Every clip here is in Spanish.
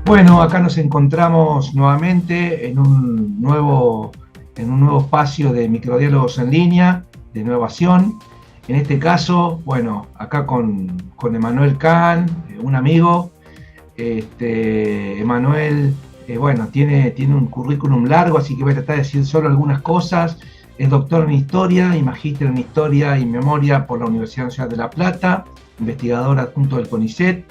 Bueno, acá nos encontramos nuevamente en un nuevo espacio de microdiálogos en línea, de Innovación. En este caso, bueno, acá con Emanuel Kahn, un amigo. Emanuel, bueno, tiene un currículum largo, así que voy a tratar de decir solo algunas cosas. Es doctor en Historia y magíster en Historia y Memoria por la Universidad Nacional de La Plata, investigador adjunto del CONICET,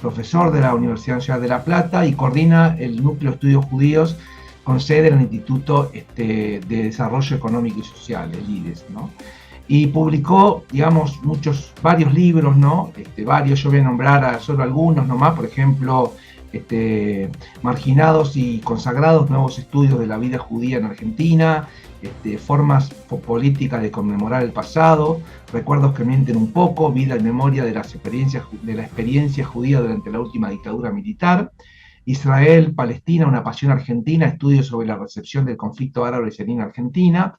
profesor de la Universidad Nacional de La Plata y coordina el Núcleo de Estudios Judíos con sede en el Instituto de Desarrollo Económico y Social, el IDES, ¿no? Y publicó, digamos, varios libros, ¿no? Varios, yo voy a nombrar solo algunos nomás, por ejemplo, Marginados y Consagrados, Nuevos Estudios de la Vida Judía en Argentina, Formas Políticas de Conmemorar el Pasado, Recuerdos que Mienten un Poco, Vida y Memoria de la experiencia judía durante la última dictadura militar, Israel, Palestina, una pasión argentina, estudios sobre la recepción del conflicto árabe-israelí en Argentina.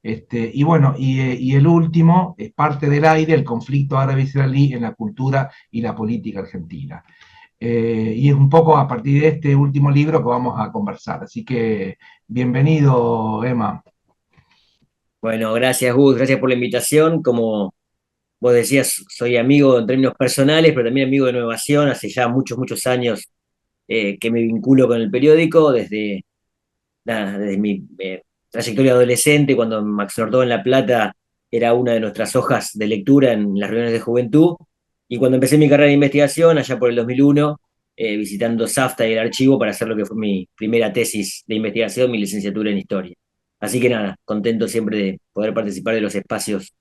Y bueno, y el último es Parte del aire, el conflicto árabe-israelí en la cultura y la política argentina. Y es un poco a partir de este último libro que vamos a conversar. Así que bienvenido, Emma. Bueno, gracias Gus, gracias por la invitación. Como vos decías, soy amigo en términos personales, pero también amigo de Innovación. Hace ya muchos, muchos años que me vinculo con el periódico, desde mi trayectoria adolescente, cuando Max Nortó en La Plata era una de nuestras hojas de lectura en las reuniones de juventud, y cuando empecé mi carrera de investigación, allá por el 2001, visitando SAFTA y el archivo para hacer lo que fue mi primera tesis de investigación, mi licenciatura en Historia. Así que nada, contento siempre de poder participar de los espacios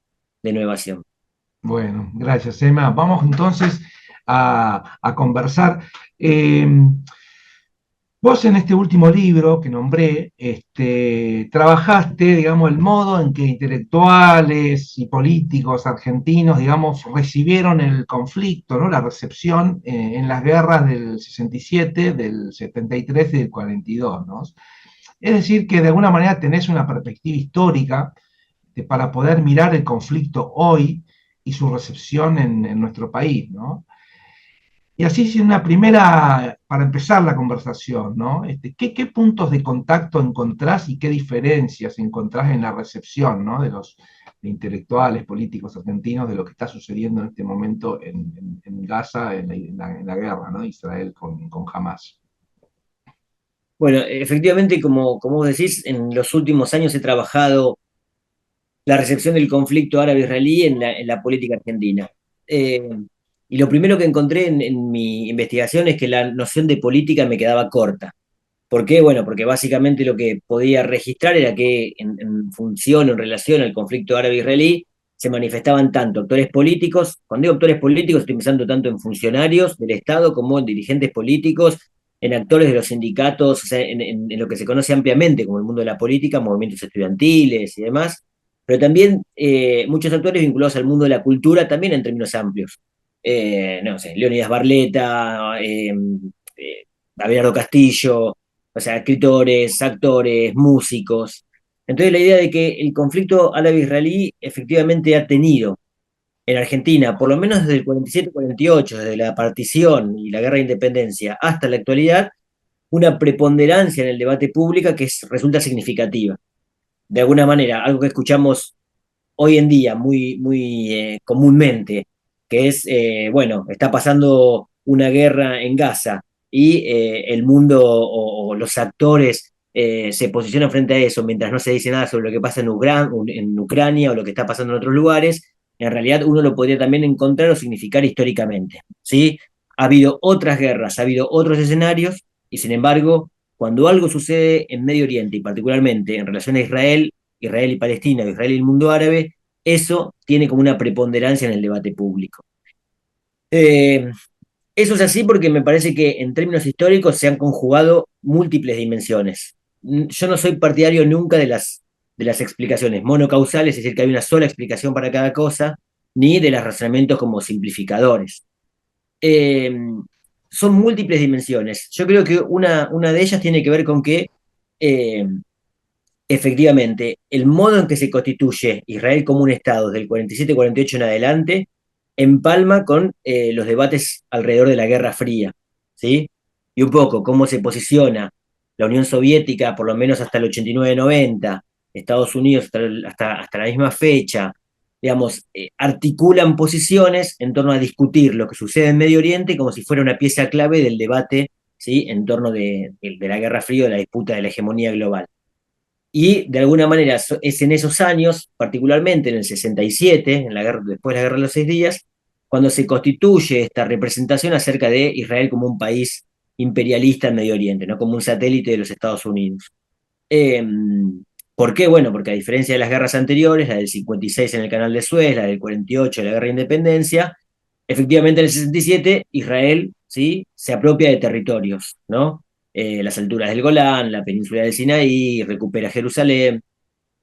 de innovación. Bueno, gracias, Emma. Vamos entonces a conversar. Vos en este último libro que nombré, trabajaste, digamos, el modo en que intelectuales y políticos argentinos, digamos, recibieron el conflicto, ¿no? La recepción en las guerras del 67, del 73 y del 42, ¿no? Es decir, que de alguna manera tenés una perspectiva histórica para poder mirar el conflicto hoy y su recepción en nuestro país, ¿no? Y así es una primera, para empezar la conversación, ¿no? ¿Qué puntos de contacto encontrás y qué diferencias encontrás en la recepción, ¿no? De los intelectuales, políticos argentinos de lo que está sucediendo en este momento en Gaza, en la guerra, ¿no? Israel con Hamas. Bueno, efectivamente, como vos decís, en los últimos años he trabajado la recepción del conflicto árabe-israelí en la política argentina. Eh, y lo primero que encontré en mi investigación es que la noción de política me quedaba corta. ¿Por qué? Bueno, porque básicamente lo que podía registrar era que en función o en relación al conflicto árabe-israelí se manifestaban tanto actores políticos, cuando digo actores políticos estoy pensando tanto en funcionarios del Estado como en dirigentes políticos, en actores de los sindicatos, o sea, en lo que se conoce ampliamente como el mundo de la política, movimientos estudiantiles y demás, pero también muchos actores vinculados al mundo de la cultura, también en términos amplios. No sé, Leonidas Barleta, Abelardo Castillo, o sea, escritores, actores, músicos. Entonces la idea de que el conflicto árabe-israelí efectivamente ha tenido en Argentina, por lo menos desde el 47-48, desde la partición y la guerra de independencia hasta la actualidad, una preponderancia en el debate público que resulta significativa. De alguna manera, algo que escuchamos hoy en día muy comúnmente, que es, bueno, está pasando una guerra en Gaza y el mundo o los actores se posicionan frente a eso mientras no se dice nada sobre lo que pasa en Ucrania o lo que está pasando en otros lugares, en realidad uno lo podría también encontrar o significar históricamente, ¿sí? Ha habido otras guerras, ha habido otros escenarios y sin embargo, cuando algo sucede en Medio Oriente y particularmente en relación a Israel, Israel y Palestina, Israel y el mundo árabe, eso tiene como una preponderancia en el debate público. Eh, Eso es así porque me parece que en términos históricos se han conjugado múltiples dimensiones. Yo no soy partidario nunca de las explicaciones monocausales, es decir, que hay una sola explicación para cada cosa, ni de los razonamientos como simplificadores. Eh, Son múltiples dimensiones. Yo creo que una de ellas tiene que ver con que eh, efectivamente, el modo en que se constituye Israel como un Estado desde el 47-48 en adelante empalma con los debates alrededor de la Guerra Fría, ¿sí? y un poco cómo se posiciona la Unión Soviética, por lo menos hasta el 89-90, Estados Unidos hasta la misma fecha, digamos, articulan posiciones en torno a discutir lo que sucede en Medio Oriente como si fuera una pieza clave del debate, ¿sí?, en torno de la Guerra Fría, de la disputa de la hegemonía global. Y de alguna manera es en esos años, particularmente en el 67, después de la Guerra de los 6 días, cuando se constituye esta representación acerca de Israel como un país imperialista en Medio Oriente, ¿no?, como un satélite de los Estados Unidos. Eh, ¿Por qué? Bueno, porque a diferencia de las guerras anteriores, la del 56 en el Canal de Suez, la del 48, la Guerra de Independencia, efectivamente en el 67 Israel, ¿sí?, se apropia de territorios, ¿no? Las alturas del Golán, la península del Sinaí, recupera Jerusalén,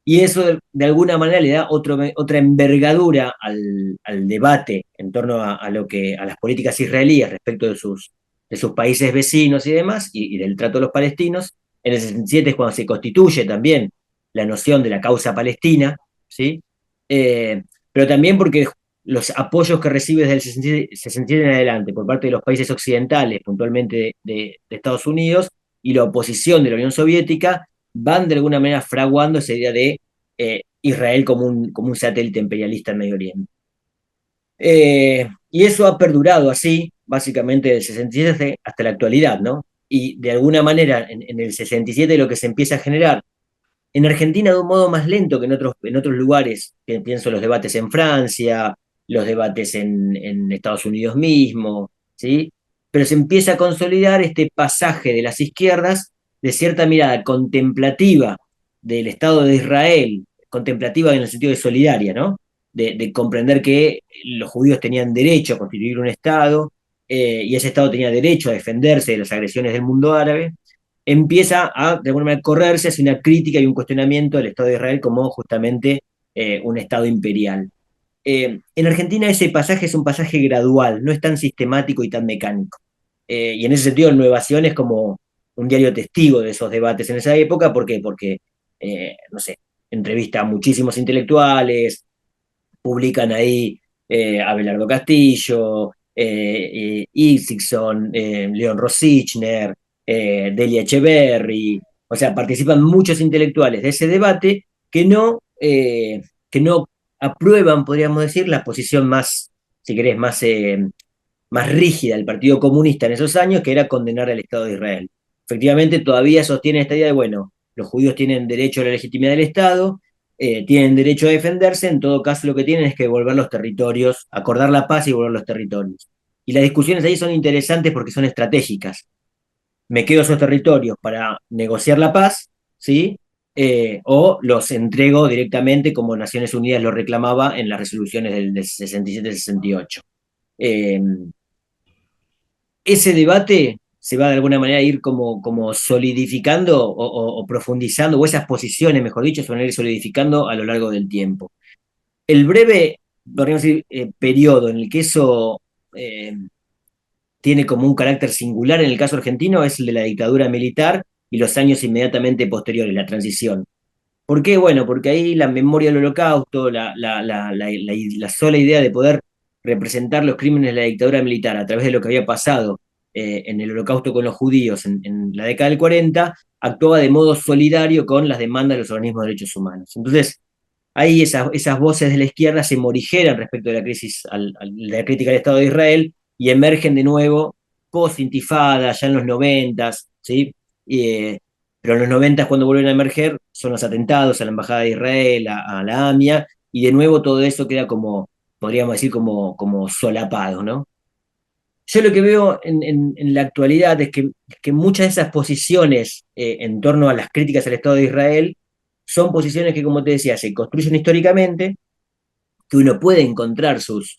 y eso de alguna manera le da otra envergadura al debate en torno a las políticas israelíes respecto de sus países vecinos y demás, y del trato de los palestinos. En el 67 es cuando se constituye también la noción de la causa palestina, ¿sí? Pero también porque los apoyos que recibe desde el 67 en adelante por parte de los países occidentales, puntualmente de Estados Unidos, y la oposición de la Unión Soviética, van de alguna manera fraguando esa idea de Israel como un satélite imperialista en Medio Oriente. Y eso ha perdurado así, básicamente, del 67 hasta la actualidad, ¿no? Y de alguna manera, en el 67 lo que se empieza a generar en Argentina de un modo más lento que en otros lugares, que pienso los debates en Francia, los debates en Estados Unidos mismo, ¿sí? Pero se empieza a consolidar este pasaje de las izquierdas de cierta mirada contemplativa del Estado de Israel, contemplativa en el sentido de solidaria, ¿no? De comprender que los judíos tenían derecho a constituir un Estado, y ese Estado tenía derecho a defenderse de las agresiones del mundo árabe, empieza a, de alguna manera, correrse hacia una crítica y un cuestionamiento del Estado de Israel como justamente un Estado imperial. En Argentina ese pasaje es un pasaje gradual, no es tan sistemático y tan mecánico. Y en ese sentido, Nuevación es como un diario testigo de esos debates en esa época. ¿Por qué? Porque, no sé, entrevista a muchísimos intelectuales, publican ahí Abelardo Castillo, Isikson, León Rosichner, Delia Echeverry, o sea, participan muchos intelectuales de ese debate que no aprueban, podríamos decir, la posición más, si querés, más rígida del Partido Comunista en esos años, que era condenar al Estado de Israel. Efectivamente, todavía sostienen esta idea de, bueno, los judíos tienen derecho a la legitimidad del Estado, tienen derecho a defenderse, en todo caso lo que tienen es que volver los territorios, acordar la paz y volver los territorios. Y las discusiones ahí son interesantes porque son estratégicas. Me quedo esos territorios para negociar la paz, ¿sí? O los entrego directamente como Naciones Unidas lo reclamaba en las resoluciones del 67-68. Eh, Ese debate se va de alguna manera a ir como solidificando o profundizando, o esas posiciones, mejor dicho, se van a ir solidificando a lo largo del tiempo. El breve, podríamos decir, periodo en el que eso tiene como un carácter singular en el caso argentino es el de la dictadura militar y los años inmediatamente posteriores, la transición. ¿Por qué? Bueno, porque ahí la memoria del Holocausto, la sola idea de poder representar los crímenes de la dictadura militar a través de lo que había pasado en el Holocausto con los judíos en la década del 40, actuaba de modo solidario con las demandas de los organismos de derechos humanos. Entonces, ahí esas voces de la izquierda se morigeran respecto de la crisis, de la crítica al Estado de Israel, y emergen de nuevo post-intifada, ya en los 90, ¿sí? Pero en los 90 cuando vuelven a emerger son los atentados a la Embajada de Israel, a la AMIA, y de nuevo todo eso queda como, podríamos decir, como solapado, ¿no? Yo lo que veo en la actualidad es que muchas de esas posiciones en torno a las críticas al Estado de Israel son posiciones que, como te decía, se construyen históricamente, que uno puede encontrar sus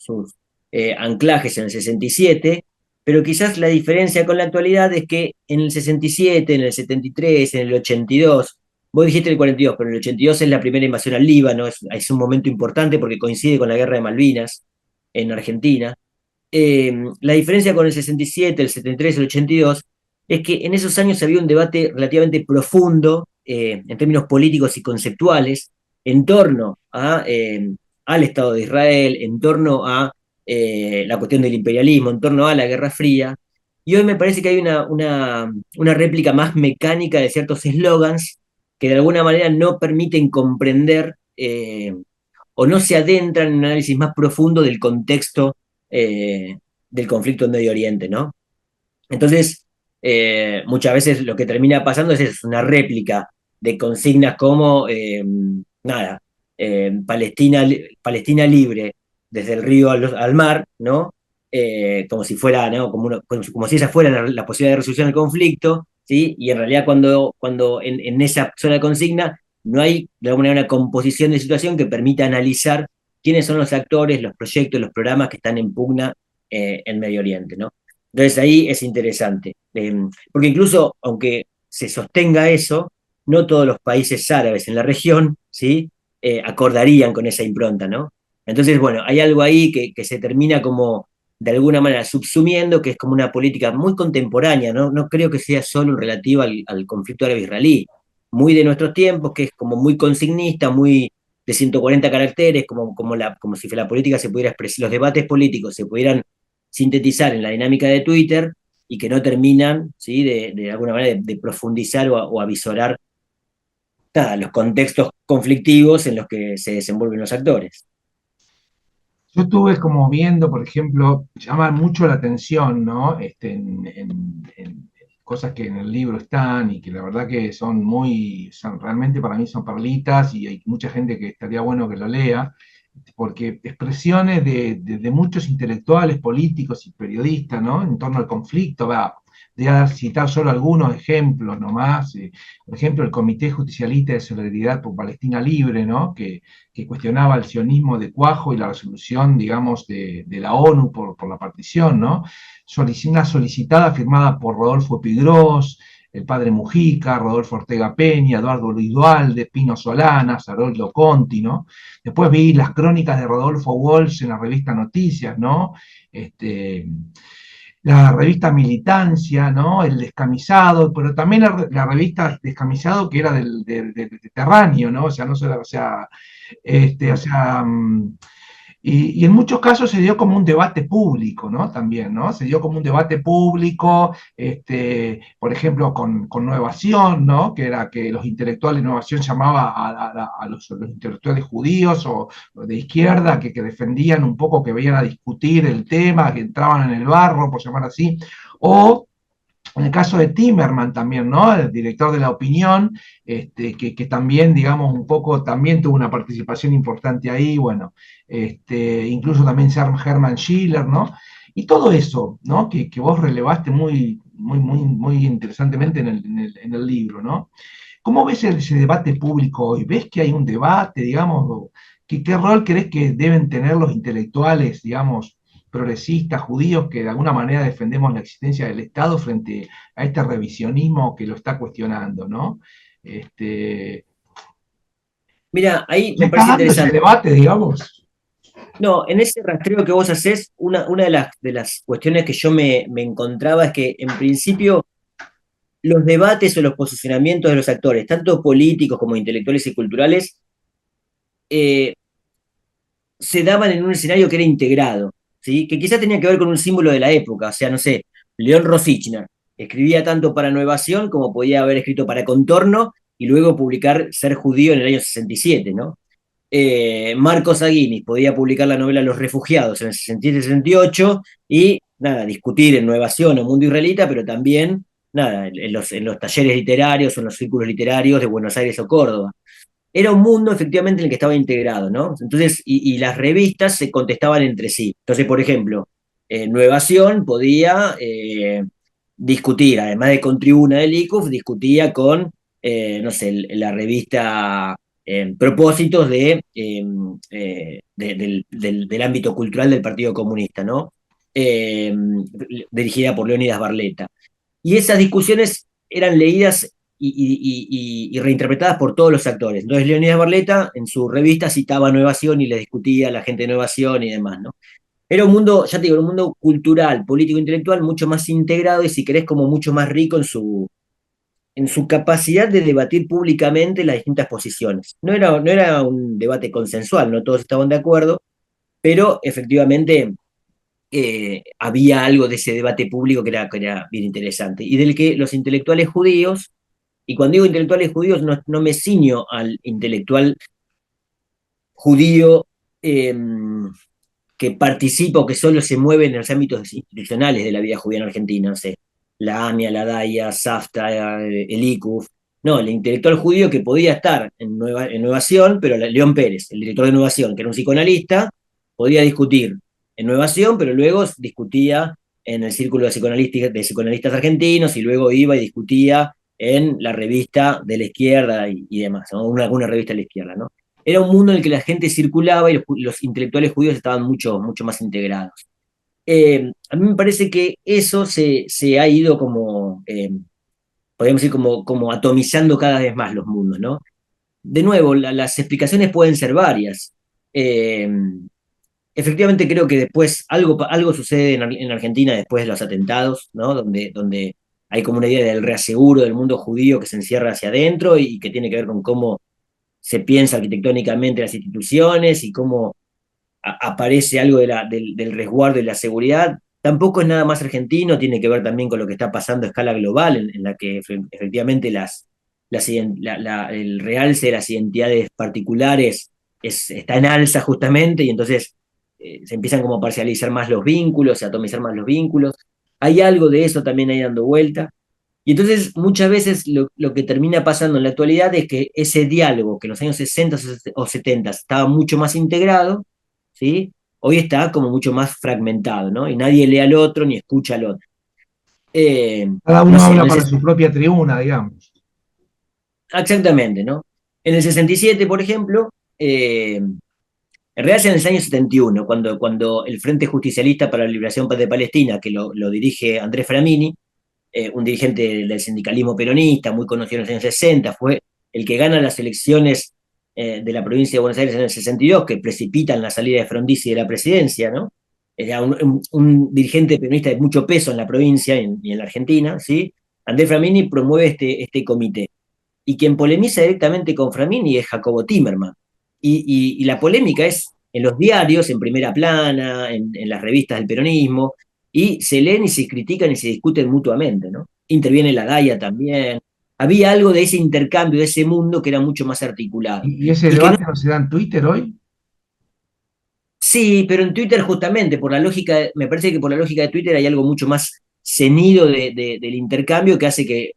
anclajes en el 67, pero quizás la diferencia con la actualidad es que en el 67, en el 73, en el 82, vos dijiste el 42, pero en el 82 es la primera invasión al Líbano, es un momento importante porque coincide con la guerra de Malvinas en Argentina. La diferencia con el 67, el 73, el 82, es que en esos años había un debate relativamente profundo en términos políticos y conceptuales en torno al Estado de Israel, en torno a la cuestión del imperialismo, en torno a la Guerra Fría, y hoy me parece que hay una réplica más mecánica de ciertos eslogans que de alguna manera no permiten comprender o no se adentran en un análisis más profundo del contexto del conflicto en Medio Oriente, ¿no? Entonces, muchas veces lo que termina pasando es una réplica de consignas como, nada, Palestina, Palestina libre desde el río al mar, ¿no? Como si fuera, ¿no? Como si esa fuera la posibilidad de resolución del conflicto, ¿sí? Y en realidad cuando en esa sola consigna no hay de alguna manera una composición de situación que permita analizar quiénes son los actores, los proyectos, los programas que están en pugna en Medio Oriente, ¿no? Entonces ahí es interesante, porque incluso aunque se sostenga eso, no todos los países árabes en la región, ¿sí? Acordarían con esa impronta, ¿no? Entonces, bueno, hay algo ahí que se termina como de alguna manera subsumiendo, que es como una política muy contemporánea, ¿no? No creo que sea solo relativa al conflicto árabe-israelí, muy de nuestros tiempos, que es como muy consignista, muy de 140 caracteres, como si la política se pudiera expresar, los debates políticos se pudieran sintetizar en la dinámica de Twitter y que no terminan, ¿sí? De alguna manera de profundizar o avisorar nada, los contextos conflictivos en los que se desenvuelven los actores. Yo estuve como viendo, por ejemplo, llama mucho la atención, ¿no? En cosas que en el libro están y que la verdad que realmente para mí son perlitas y hay mucha gente que estaría bueno que lo lea, porque expresiones de muchos intelectuales, políticos y periodistas, ¿no? En torno al conflicto, va. Voy a citar solo algunos ejemplos nomás. Por ejemplo, el Comité Justicialista de Solidaridad por Palestina Libre, ¿no? Que cuestionaba el sionismo de Cuajo y la resolución, digamos, de la ONU por la partición, ¿no? Una solicitada firmada por Rodolfo Epigros, el padre Mujica, Rodolfo Ortega Peña, Eduardo Luis Dualde, Pino Solanas, Haroldo Conti, ¿no? Después vi las crónicas de Rodolfo Walsh en la revista Noticias, ¿no? Este, la revista Militancia, ¿no? El Descamisado, pero también la revista Descamisado que era del Terráneo, ¿no? O sea, no solo, o sea, y en muchos casos se dio como un debate público, ¿no? También, ¿no? Se dio como un debate público, por ejemplo, con Nuevación, ¿no? Que era que los intelectuales de Nuevación llamaban a los intelectuales judíos o de izquierda que defendían un poco, que venían a discutir el tema, que entraban en el barro, por llamar así, o en el caso de Timerman también, ¿no? El director de La Opinión, que también, digamos, un poco, también tuvo una participación importante ahí, bueno, incluso también Hermann Schiller, ¿no? Y todo eso, ¿no? Que vos relevaste muy interesantemente en el libro, ¿no? ¿Cómo ves ese debate público hoy? ¿Ves que hay un debate, digamos? ¿Qué rol crees que deben tener los intelectuales, digamos, progresistas, judíos, que de alguna manera defendemos la existencia del Estado frente a este revisionismo que lo está cuestionando, ¿no? Este, Mira, ahí ¿Se me está parece dando ese interesante. debate, digamos? No, en ese rastreo que vos hacés, una de las cuestiones que yo me encontraba es que en principio los debates o los posicionamientos de los actores, tanto políticos como intelectuales y culturales, eh, se daban en un escenario que era integrado, ¿sí? Que quizás tenía que ver con un símbolo de la época, o sea, no sé, León Rosichner escribía tanto para Nuevación como podía haber escrito para Contorno y luego publicar Ser judío en el año 67, ¿no? Marcos Aguinis podía publicar la novela Los Refugiados en el 67-68 y, nada, discutir en Nuevación o Mundo Israelita, pero también, nada, en los talleres literarios o en los círculos literarios de Buenos Aires o Córdoba. Era un mundo efectivamente en el que estaba integrado, ¿no? Entonces, y las revistas se contestaban entre sí. Entonces, por ejemplo, Nuevación podía discutir, además de con Tribuna del ICUF, discutía con, no sé, la revista Propósitos del ámbito cultural del Partido Comunista, ¿no? Eh, dirigida por Leónidas Barletta. Y esas discusiones eran leídas y reinterpretadas por todos los actores. Entonces Leonidas Barletta en su revista citaba a Nuevación y le discutía a la gente de Nuevación y demás, ¿no? Era un mundo, ya te digo, un mundo cultural, político, intelectual, mucho más integrado y si querés como mucho más rico en su capacidad de debatir públicamente las distintas posiciones. No era un debate consensual, no todos estaban de acuerdo, pero efectivamente había algo de ese debate público que era bien interesante, y del que los intelectuales judíos, y cuando digo intelectuales judíos no me ciño al intelectual judío eh, que participa o que solo se mueve en los ámbitos institucionales de la vida judía en Argentina, no sé, la AMIA, la DAIA, SAFTA, el ICUF. No, el intelectual judío que podía estar en Nuevación, pero León Pérez, el director de Nuevación, que era un psicoanalista, podía discutir en Nuevación, pero luego discutía en el círculo de psicoanalistas argentinos y luego iba y discutía en la revista de la izquierda y demás, ¿no? Alguna revista de la izquierda, ¿no? Era un mundo en el que la gente circulaba y los intelectuales judíos estaban mucho, mucho más integrados. A mí me parece que eso se ha ido como, podríamos decir, como atomizando cada vez más los mundos, ¿no? De nuevo, las explicaciones pueden ser varias. Eh, Efectivamente creo que después algo sucede en Argentina después de los atentados, ¿no? Donde hay como una idea del reaseguro del mundo judío que se encierra hacia adentro y que tiene que ver con cómo se piensa arquitectónicamente las instituciones y cómo aparece algo del resguardo y la seguridad. Tampoco es nada más argentino, tiene que ver también con lo que está pasando a escala global, en la que efectivamente el realce de las identidades particulares está en alza justamente, y entonces se empiezan como a parcializar más los vínculos, a atomizar más los vínculos. Hay algo de eso también ahí dando vuelta. Y entonces muchas veces lo que termina pasando en la actualidad es que ese diálogo que en los años 60 o 70 estaba mucho más integrado, ¿sí? Hoy está como mucho más fragmentado, ¿no? Y nadie lee al otro ni escucha al otro. Cada No uno sé, habla para su propia tribuna, digamos. exactamente, ¿no? En el 67, por ejemplo, en realidad es en el año 71, cuando el Frente Justicialista para la Liberación de Palestina, que lo dirige Andrés Framini, un dirigente del sindicalismo peronista, muy conocido en los años 60, fue el que gana las elecciones de la provincia de Buenos Aires en el 62, que precipitan la salida de Frondizi de la presidencia, ¿no? Era un dirigente peronista de mucho peso en la provincia y en la Argentina, ¿sí? Andrés Framini promueve este comité. Y quien polemiza directamente con Framini es Jacobo Timerman. Y la polémica es en los diarios, en primera plana, en las revistas del peronismo, y se leen y se critican y se discuten mutuamente, ¿no? Interviene la DAIA también. Había algo de ese intercambio, de ese mundo que era mucho más articulado. ¿Y ese Y que no, debate no se da en Twitter hoy? sí, pero en Twitter justamente, por la lógica, me parece que por la lógica de Twitter hay algo mucho más cenido del intercambio que hace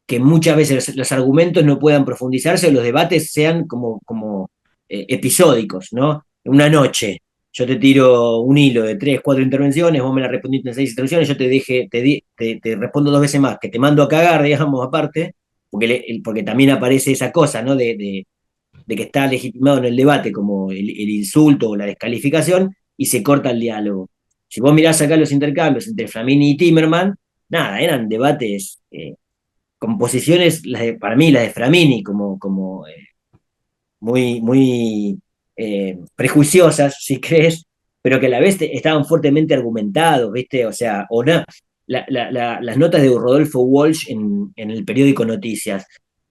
que muchas veces los argumentos no puedan profundizarse o los debates sean como episódicos, ¿no? Una noche, yo te tiro un hilo de 3, 4 intervenciones, vos me la respondiste en 6 intervenciones, yo te respondo 2 veces más, que te mando a cagar, digamos, aparte, porque también aparece esa cosa, ¿no? De que está legitimado en el debate como el insulto o la descalificación, y se corta el diálogo. Si vos mirás acá los intercambios entre Flamini y Timerman, nada, eran debates con posiciones, para mí, las de Framini, como muy prejuiciosas, si crees, pero que a la vez estaban fuertemente argumentados, ¿viste? O sea, o no, las notas de Rodolfo Walsh en el periódico Noticias,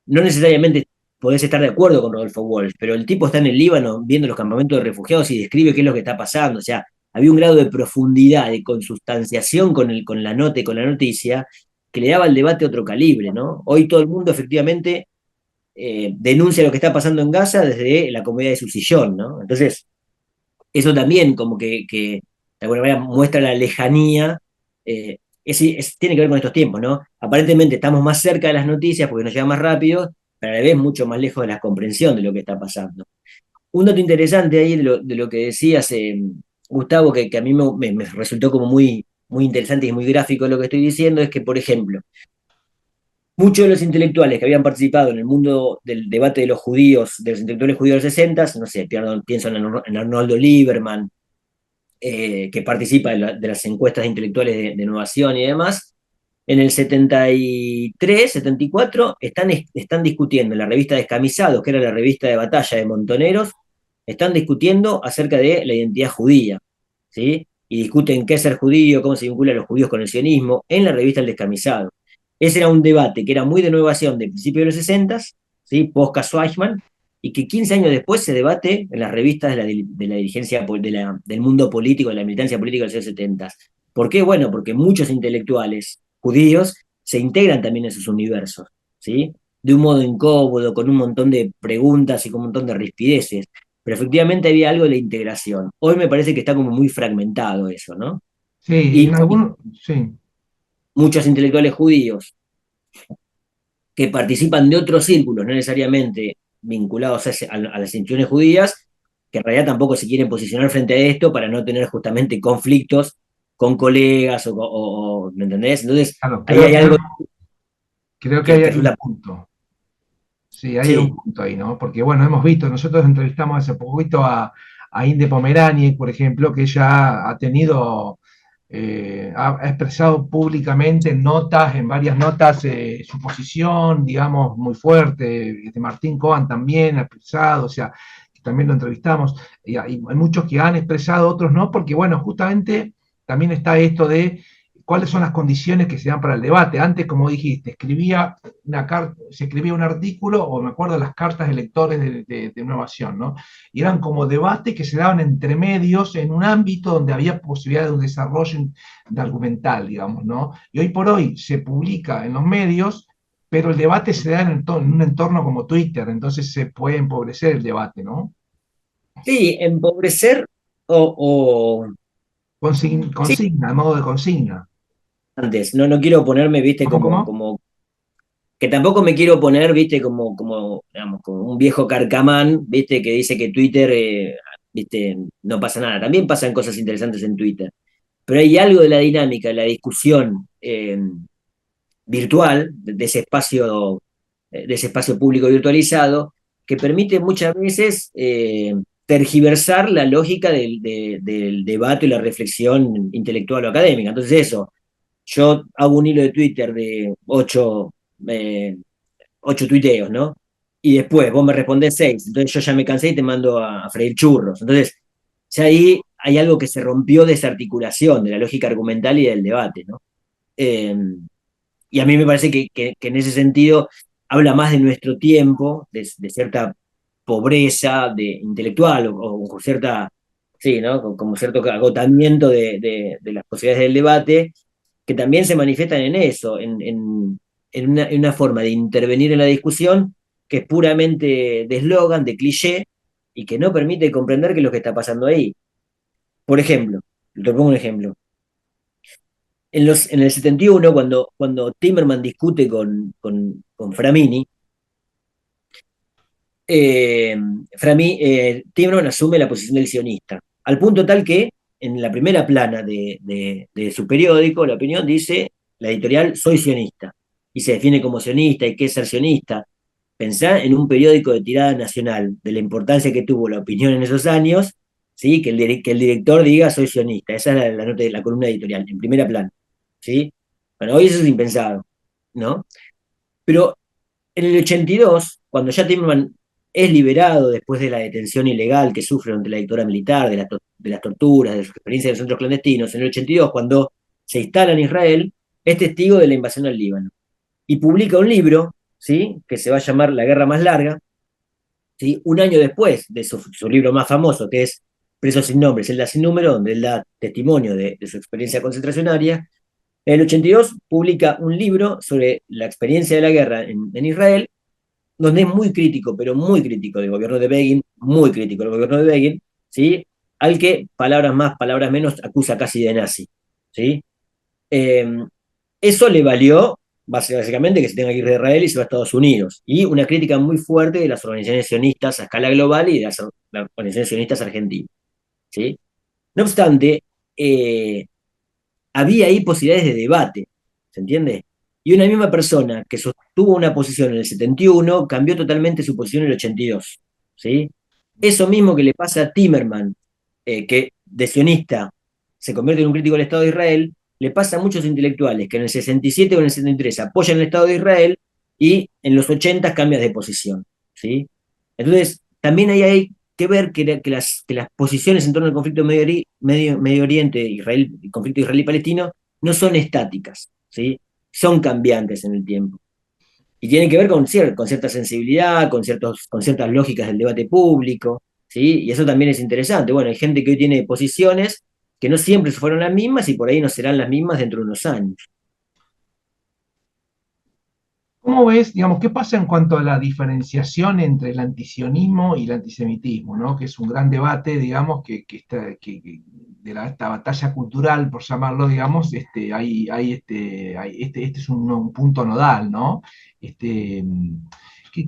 no necesariamente podés estar de acuerdo con Rodolfo Walsh, pero el tipo está en el Líbano viendo los campamentos de refugiados y describe qué es lo que está pasando, o sea, había un grado de profundidad, de consustanciación con la nota y con la noticia, que le daba al debate otro calibre, ¿no? Hoy todo el mundo efectivamente denuncia lo que está pasando en Gaza desde la comodidad de su sillón, ¿no? Entonces, eso también como que de alguna manera muestra la lejanía, tiene que ver con estos tiempos, ¿no? Aparentemente estamos más cerca de las noticias porque nos llega más rápido, pero a la vez mucho más lejos de la comprensión de lo que está pasando. Un dato interesante ahí de lo que decías, Gustavo, que a mí me resultó como muy interesante y muy gráfico lo que estoy diciendo, es que, por ejemplo, muchos de los intelectuales que habían participado en el mundo del debate de los judíos, de los intelectuales judíos de los 60, no sé, pienso en Arnoldo Lieberman, que participa de las encuestas de intelectuales de innovación y demás, en el 73, 74, están discutiendo en la revista Descamisados, que era la revista de batalla de Montoneros, están discutiendo acerca de la identidad judía, ¿sí? Y discuten qué es ser judío, cómo se vincula a los judíos con el sionismo, en la revista El Descamisado. Ese era un debate que era muy de innovación de principios de los 60, ¿sí? Post-Cass Weichmann, y que 15 años después se debate en las revistas de la dirigencia del mundo político, de la militancia política de los años 70. ¿Por qué? Bueno, porque muchos intelectuales judíos se integran también en esos universos, ¿sí? De un modo incómodo, con un montón de preguntas y con un montón de rispideces. Pero efectivamente había algo de la integración. Hoy me parece que está como muy fragmentado eso, ¿no? Sí, Y en algunos, sí, muchos intelectuales judíos que participan de otros círculos, no necesariamente vinculados a las instituciones judías, que en realidad tampoco se quieren posicionar frente a esto para no tener justamente conflictos con colegas ¿me entendés? Entonces, claro, ahí hay algo creo que que hay un resulta... punto. Sí, hay un Sí, punto ahí, ¿no? Porque, bueno, hemos visto, nosotros entrevistamos hace poquito a Inde Pomerani, por ejemplo, que ella ha tenido, ha expresado públicamente en notas, en varias notas, su posición, digamos, muy fuerte. Martín Cohen también ha expresado, o sea, que también lo entrevistamos. Y hay muchos que han expresado, otros no, porque, bueno, justamente también está esto de cuáles son las condiciones que se dan para el debate. Antes, como dijiste, se escribía un artículo, o me acuerdo las cartas de lectores de Innovación, ¿no? Y eran como debates que se daban entre medios en un ámbito donde había posibilidad de un desarrollo de argumental, digamos, ¿no? Y hoy por hoy se publica en los medios, pero el debate se da en un entorno como Twitter, entonces se puede empobrecer el debate, ¿no? sí, empobrecer o sí, Consigna, a modo de consigna. antes, no quiero ponerme, viste, ¿Cómo, cómo? que tampoco me quiero poner, viste, digamos, como un viejo carcamán, viste, que dice que Twitter, viste, no pasa nada. También pasan cosas interesantes en Twitter. Pero hay algo de la dinámica, de la discusión virtual, de ese espacio público virtualizado, que permite muchas veces tergiversar la lógica del debate y la reflexión intelectual o académica. Entonces eso, yo hago un hilo de Twitter de eh, 8 tuiteos, ¿no? Y después vos me respondés 6, entonces yo ya me cansé y te mando a freír churros. Entonces, ya ahí hay algo que se rompió de esa articulación, de la lógica argumental y del debate, ¿no? Eh, y a mí me parece que en ese sentido habla más de nuestro tiempo, de cierta pobreza intelectual o cierta, sí, ¿no? Como cierto agotamiento de las posibilidades del debate, que también se manifiestan en eso, en una forma de intervenir en la discusión que es puramente de eslogan, de cliché, y que no permite comprender qué es lo que está pasando ahí. Por ejemplo, te pongo un ejemplo. En el 71, cuando Timerman discute con Framini, eh, Timerman asume la posición del sionista, al punto tal que en la primera plana de su periódico, la opinión dice, la editorial, soy sionista, y se define como sionista, y qué es ser sionista. Pensá en un periódico de tirada nacional, de la importancia que tuvo la opinión en esos años, ¿sí? Que el director diga soy sionista, esa es la nota de la columna editorial, en primera plana. ¿Sí? Bueno, hoy eso es impensado, ¿no? Pero en el 82, cuando ya Timerman es liberado después de la detención ilegal que sufre durante la dictadura militar, de las torturas, de su experiencia en los centros clandestinos, en el 82, cuando se instala en Israel, es testigo de la invasión al Líbano. Y publica un libro, ¿sí? Que se va a llamar La Guerra Más Larga, ¿sí? Un año después de su libro más famoso, que es Preso sin nombre, Celda sin número, donde él da testimonio de su experiencia concentracionaria. En el 82 publica un libro sobre la experiencia de la guerra en Israel, donde es muy crítico, pero muy crítico del gobierno de Begin, muy crítico del gobierno de Begin, ¿sí? Al que, palabras más, palabras menos, acusa casi de nazi. ¿Sí? Eh, Eso le valió básicamente que se tenga que ir de Israel y se va a Estados Unidos. Y una crítica muy fuerte de las organizaciones sionistas a escala global y de las organizaciones sionistas argentinas. ¿Sí? No obstante, eh, había ahí posibilidades de debate, ¿se entiende? Y una misma persona que sostuvo una posición en el 71 cambió totalmente su posición en el 82, ¿sí? Eso mismo que le pasa a Timerman, que de sionista se convierte en un crítico del Estado de Israel, le pasa a muchos intelectuales que en el 67 o en el 73 apoyan el Estado de Israel y en los 80 cambian de posición, ¿sí? Entonces, también ahí hay que ver que las posiciones en torno al conflicto Medio Oriente, el conflicto israelí-palestino, no son estáticas, ¿sí? Son cambiantes en el tiempo. y tiene que ver con cierta sensibilidad, con ciertas lógicas del debate público, ¿sí? Y eso también es interesante. Bueno, hay gente que hoy tiene posiciones que no siempre fueron las mismas y por ahí no serán las mismas dentro de unos años. ¿Cómo ves, digamos, qué pasa en cuanto a la diferenciación entre el antisionismo y el antisemitismo, ¿no? Que es un gran debate, digamos, de esta batalla cultural, por llamarlo, digamos, este es un punto nodal, ¿no? Este,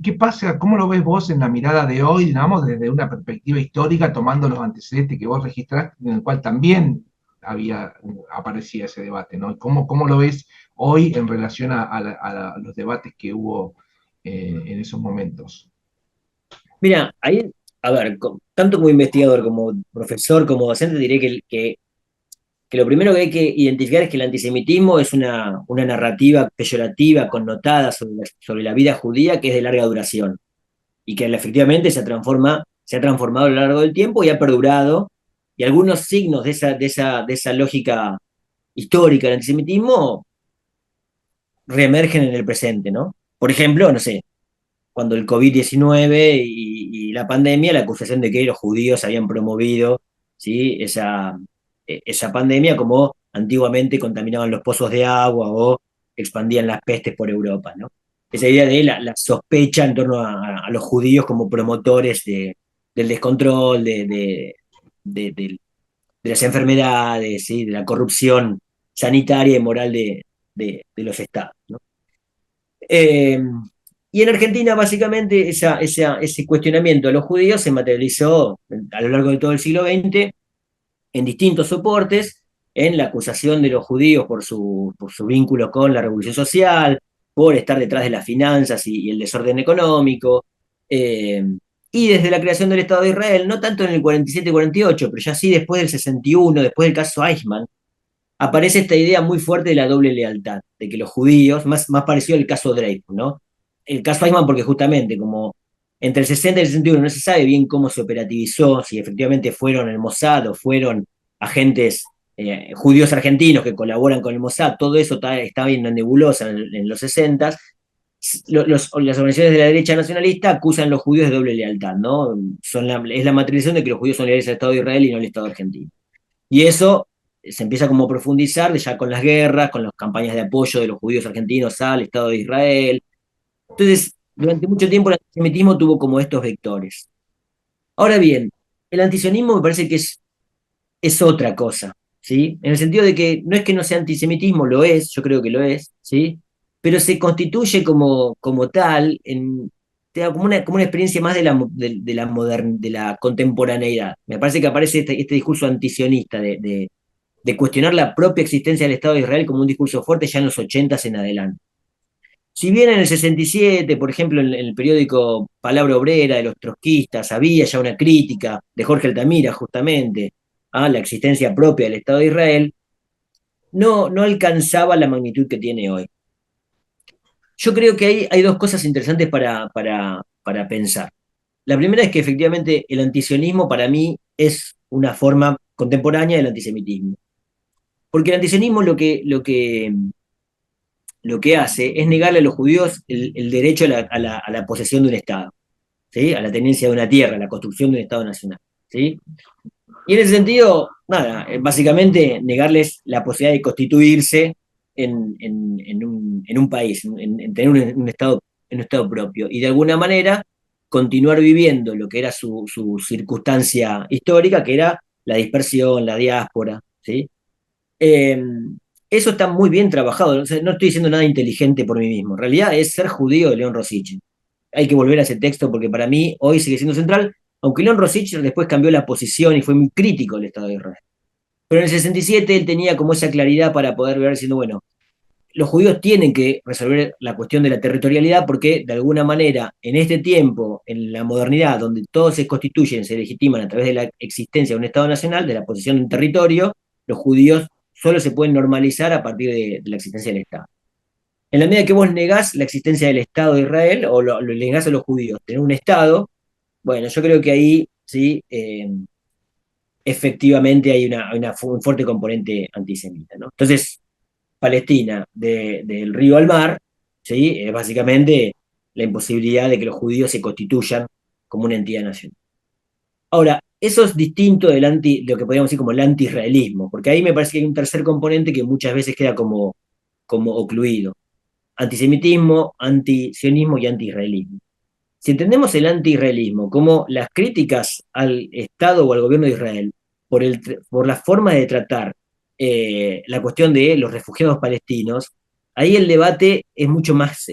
¿qué pasa? ¿Cómo lo ves vos en la mirada de hoy, digamos, desde una perspectiva histórica, tomando los antecedentes que vos registraste, en el cual también aparecía ese debate, ¿no? ¿Cómo lo ves hoy en relación a los debates que hubo en esos momentos? Mira, ahí, a ver, tanto como investigador, como profesor, como docente, diré que lo primero que hay que identificar es que el antisemitismo es una narrativa peyorativa, connotada sobre la vida judía, que es de larga duración y que efectivamente se ha transformado a lo largo del tiempo y ha perdurado. Y algunos signos de esa lógica histórica del antisemitismo reemergen en el presente, ¿no? Por ejemplo, no sé, cuando el COVID-19 y la pandemia, la acusación de que los judíos habían promovido, ¿sí? esa pandemia, como antiguamente contaminaban los pozos de agua o expandían las pestes por Europa, ¿no? Esa idea de la sospecha en torno a los judíos como promotores del descontrol, de las enfermedades, ¿sí? De la corrupción sanitaria y moral de los estados, ¿no? Eh, y en Argentina, básicamente, ese cuestionamiento a los judíos se materializó a lo largo de todo el siglo XX en distintos soportes, en la acusación de los judíos por su vínculo con la revolución social, por estar detrás de las finanzas y el desorden económico, eh, y desde la creación del Estado de Israel, no tanto en el 47-48, pero ya sí después del 61, después del caso Eichmann, aparece esta idea muy fuerte de la doble lealtad, de que los judíos, más parecido al caso Dreyfus, ¿no? El caso Eichmann porque justamente como entre el 60 y el 61 no se sabe bien cómo se operativizó, si efectivamente fueron el Mossad o fueron agentes judíos argentinos que colaboran con el Mossad, todo eso está bien en nebulosa en los 60. Las organizaciones de la derecha nacionalista acusan a los judíos de doble lealtad, ¿no? Es la matrización de que los judíos son leales al Estado de Israel y no al Estado argentino. Y eso se empieza como a profundizar ya con las guerras, con las campañas de apoyo de los judíos argentinos al Estado de Israel. Entonces, durante mucho tiempo el antisemitismo tuvo como estos vectores. Ahora bien, el antisionismo me parece que es otra cosa, ¿sí? En el sentido de que no es que no sea antisemitismo, lo es, yo creo que lo es, ¿sí? Pero se constituye como tal, te da como una experiencia más de la contemporaneidad. Me parece que aparece este discurso antisionista de cuestionar la propia existencia del Estado de Israel como un discurso fuerte ya en los 80 en adelante. Si bien en el 67, por ejemplo, en el periódico Palabra Obrera de los trotskistas, había ya una crítica de Jorge Altamira justamente a la existencia propia del Estado de Israel, no alcanzaba la magnitud que tiene hoy. Yo creo que hay dos cosas interesantes para pensar. La primera es que efectivamente el antisionismo para mí es una forma contemporánea del antisemitismo. Porque el antisionismo lo que hace es negarle a los judíos el derecho a la posesión de un Estado, ¿sí? A la tenencia de una tierra, a la construcción de un Estado nacional, ¿sí? Y en ese sentido, nada, básicamente negarles la posibilidad de constituirse en un país, en tener un Estado propio, y de alguna manera continuar viviendo lo que era su circunstancia histórica, que era la dispersión, la diáspora, ¿sí? Eh, Eso está muy bien trabajado. O sea, no estoy diciendo nada inteligente por mí mismo. En realidad es Ser judío de León Rosich. Hay que volver a ese texto porque para mí hoy sigue siendo central, aunque León Rosich después cambió la posición y fue muy crítico del Estado de Israel. Pero en el 67 él tenía como esa claridad para poder ver diciendo, bueno, los judíos tienen que resolver la cuestión de la territorialidad porque de alguna manera en este tiempo, en la modernidad, donde todos se constituyen, se legitiman a través de la existencia de un Estado nacional, de la posición de un territorio, los judíos solo se pueden normalizar a partir de la existencia del Estado. En la medida que vos negás la existencia del Estado de Israel o lo negás a los judíos tener un Estado, bueno, yo creo que ahí sí, efectivamente hay un fuerte componente antisemita, ¿no? Entonces, Palestina, del río al mar, ¿sí? Es básicamente la imposibilidad de que los judíos se constituyan como una entidad nacional. Ahora, eso es distinto lo que podríamos decir como el anti-israelismo, porque ahí me parece que hay un tercer componente que muchas veces queda como ocluido. Antisemitismo, antisionismo y anti-israelismo. Si entendemos el anti-israelismo como las críticas al Estado o al gobierno de Israel por la forma de tratar la cuestión de los refugiados palestinos, ahí el debate es mucho más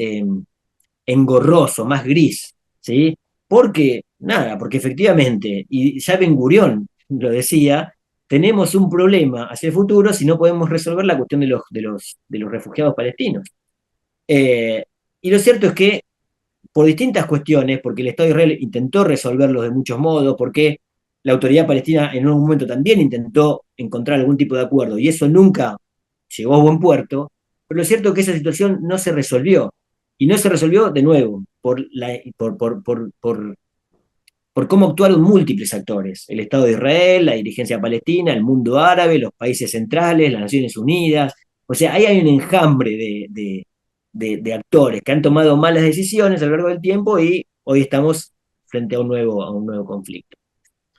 engorroso, más gris, ¿sí? Porque, nada, porque efectivamente, y ya Ben Gurión lo decía, tenemos un problema hacia el futuro si no podemos resolver la cuestión de los refugiados palestinos. Eh, y lo cierto es que por distintas cuestiones, porque el Estado de Israel intentó resolverlos de muchos modos, porque la autoridad palestina en un momento también intentó encontrar algún tipo de acuerdo, y eso nunca llegó a buen puerto, pero lo cierto es que esa situación no se resolvió. Y no se resolvió de nuevo por cómo actuaron múltiples actores: el Estado de Israel, la dirigencia palestina, el mundo árabe, los países centrales, las Naciones Unidas. O sea, ahí hay un enjambre de actores que han tomado malas decisiones a lo largo del tiempo y hoy estamos frente a un nuevo conflicto.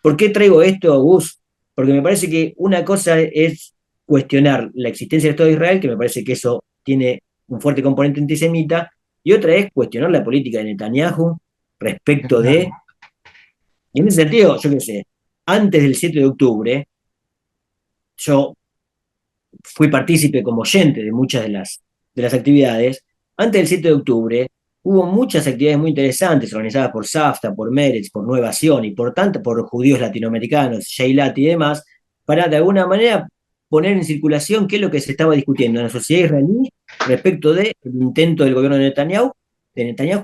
¿Por qué traigo esto, Gus? Porque me parece que una cosa es cuestionar la existencia del Estado de Israel, que me parece que eso tiene un fuerte componente antisemita, y otra es cuestionar la política de Netanyahu respecto de, Claro. y en ese sentido, yo qué sé, antes del 7 de octubre, yo fui partícipe como oyente de muchas de las actividades. Antes del 7 de octubre hubo muchas actividades muy interesantes organizadas por SAFTA, por Meretz, por Nueva Acción y por judíos latinoamericanos, Sheilat y demás, para de alguna manera poner en circulación qué es lo que se estaba discutiendo en la sociedad israelí respecto del intento del gobierno de Netanyahu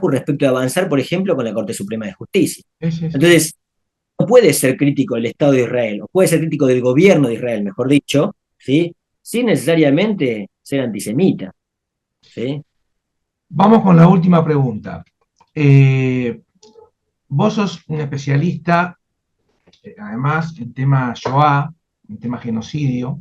respecto de avanzar, por ejemplo, con la Corte Suprema de Justicia. Sí, sí, sí. Entonces, no puede ser crítico del Estado de Israel, o puede ser crítico del gobierno de Israel, mejor dicho, ¿sí? Sin necesariamente ser antisemita, ¿sí? Vamos con la última pregunta. Eh, Vos sos un especialista, además, en tema Shoah, en tema genocidio,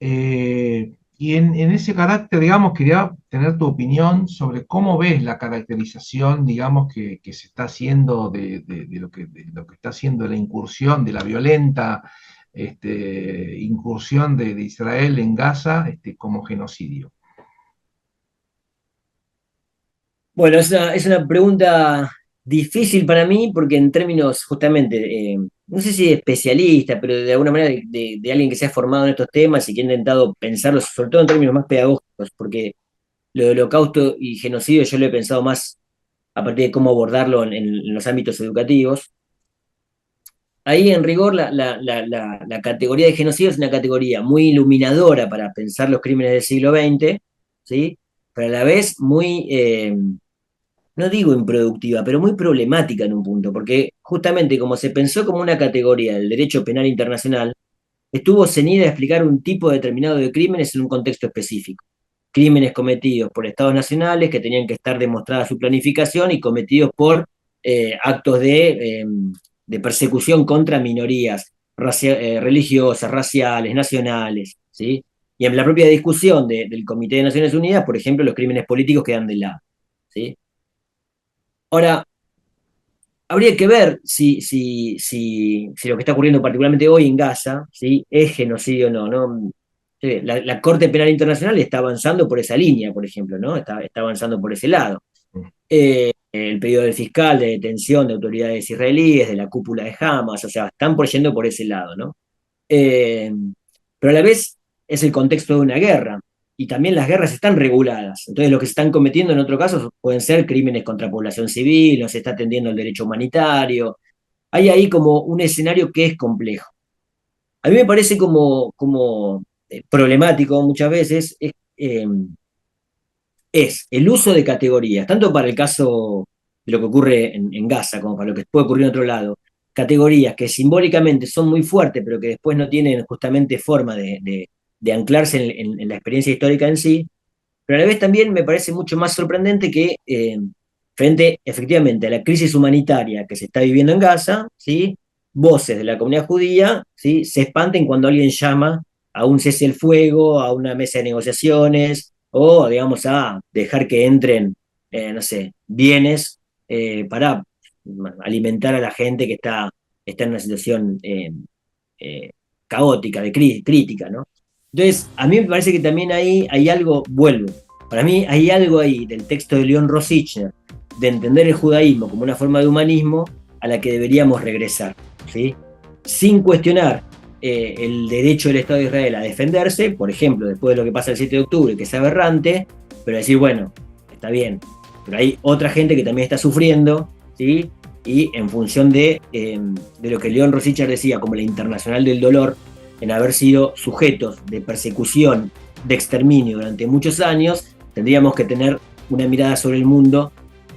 y en ese carácter, digamos, quería tener tu opinión sobre cómo ves la caracterización, digamos, que se está haciendo de lo que está haciendo la incursión, de la violenta incursión de Israel en Gaza, como genocidio. Bueno, es una pregunta difícil para mí porque en términos justamente, no sé si de especialista, pero de alguna manera de alguien que se ha formado en estos temas y que ha intentado pensarlos, sobre todo en términos más pedagógicos, porque lo de holocausto y genocidio yo lo he pensado más a partir de cómo abordarlo en los ámbitos educativos. Ahí, en rigor, la categoría de genocidio es una categoría muy iluminadora para pensar los crímenes del siglo XX, ¿sí? Pero a la vez muy, no digo improductiva, pero muy problemática en un punto, porque justamente como se pensó como una categoría del derecho penal internacional, estuvo ceñida a explicar un tipo determinado de crímenes en un contexto específico. Crímenes cometidos por estados nacionales que tenían que estar demostrada su planificación y cometidos por actos de persecución contra minorías religiosas, raciales, nacionales, ¿sí? Y en la propia discusión del Comité de Naciones Unidas, por ejemplo, los crímenes políticos quedan de lado, ¿sí? Ahora, habría que ver si lo que está ocurriendo particularmente hoy en Gaza, ¿sí?, es genocidio o no, ¿no? Sí, la Corte Penal Internacional está avanzando por esa línea, por ejemplo, ¿no? Está avanzando por ese lado. El pedido del fiscal de detención de autoridades israelíes, de la cúpula de Hamas, o sea, están yendo por ese lado, ¿no? Eh, pero a la vez es el contexto de una guerra, y también las guerras están reguladas. Entonces, lo que se están cometiendo en otro caso pueden ser crímenes contra población civil, no se está atendiendo el derecho humanitario. Hay ahí como un escenario que es complejo. A mí me parece como problemático muchas veces es el uso de categorías, tanto para el caso de lo que ocurre en Gaza como para lo que puede ocurrir en otro lado, categorías que simbólicamente son muy fuertes, pero que después no tienen justamente forma de anclarse en la experiencia histórica en sí, pero a la vez también me parece mucho más sorprendente que frente efectivamente a la crisis humanitaria que se está viviendo en Gaza, ¿sí?, voces de la comunidad judía, ¿sí?, se espanten cuando alguien llama a un cese el fuego, a una mesa de negociaciones, o, digamos, a dejar que entren, no sé, bienes para alimentar a la gente que está en una situación eh, caótica, de crítica, ¿no? Entonces, a mí me parece que también ahí hay algo, vuelvo, para mí hay algo ahí del texto de León Rosichner, de entender el judaísmo como una forma de humanismo a la que deberíamos regresar, ¿sí? Sin cuestionar el derecho del Estado de Israel a defenderse, por ejemplo, después de lo que pasa el 7 de octubre, que es aberrante, pero decir, bueno, está bien, pero hay otra gente que también está sufriendo, ¿sí? Y en función de lo que León Rosichner decía como la internacional del dolor, en haber sido sujetos de persecución, de exterminio durante muchos años, tendríamos que tener una mirada sobre el mundo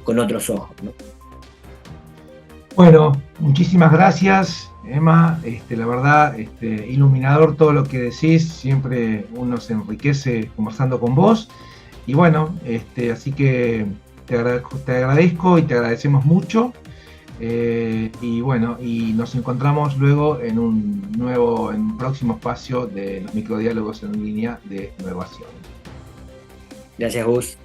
con otros ojos, ¿no? Bueno, muchísimas gracias, Emma. La verdad, iluminador todo lo que decís. Siempre uno se enriquece conversando con vos. Y bueno, así que te agradezco y te agradecemos mucho. Y bueno, y nos encontramos luego en un próximo espacio de los microdiálogos en línea de Innovación. Gracias, Gus.